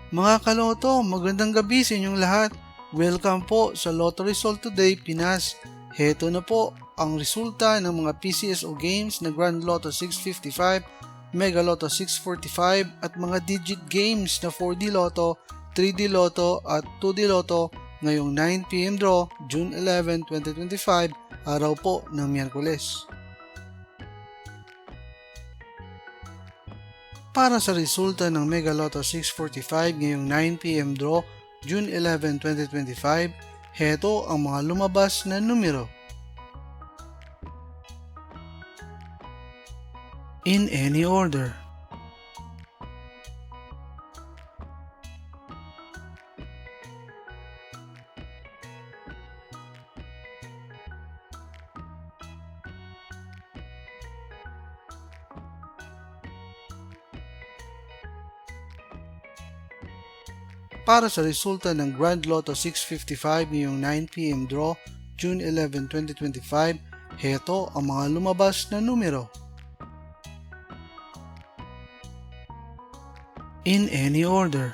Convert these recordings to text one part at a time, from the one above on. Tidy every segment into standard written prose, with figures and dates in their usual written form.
Mga kaloto, magandang gabi sa inyong lahat. Welcome po sa Lotto Result Today Pinas. Heto na po ang resulta ng mga PCSO games na Grand Lotto 655, Mega Lotto 645 at mga digit games na 4D Lotto, 3D Lotto at 2D Lotto ngayong 9pm draw, June 11, 2025, araw po ng Miyerkules. Para sa resulta ng Mega Lotto 645 ngayong 9pm draw, June 11, 2025, heto ang mga lumabas na numero. In any order. Para sa resulta ng Grand Lotto 655 ngayong 9pm draw, June 11, 2025, heto ang mga lumabas na numero. In any order.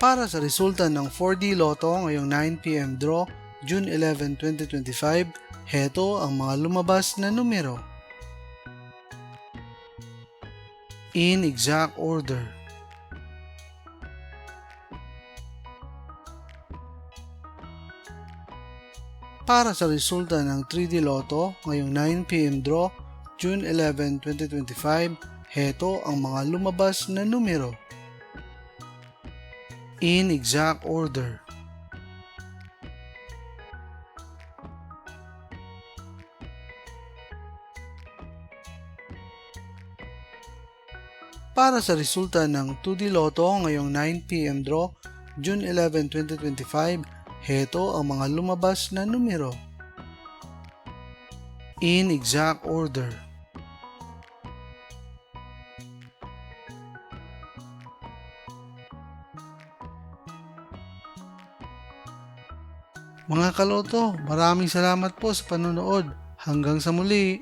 Para sa resulta ng 4D Lotto ngayong 9pm draw, June 11, 2025, heto ang mga lumabas na numero. In exact order. Para sa resulta ng 3D Lotto ngayong 9pm draw, June 11, 2025, heto ang mga lumabas na numero. In exact order. Para sa resulta ng 2D Lotto ngayong 9pm draw, June 11, 2025, heto ang mga lumabas na numero. In exact order. Mga kaloto, maraming salamat po sa panonood. Hanggang sa muli!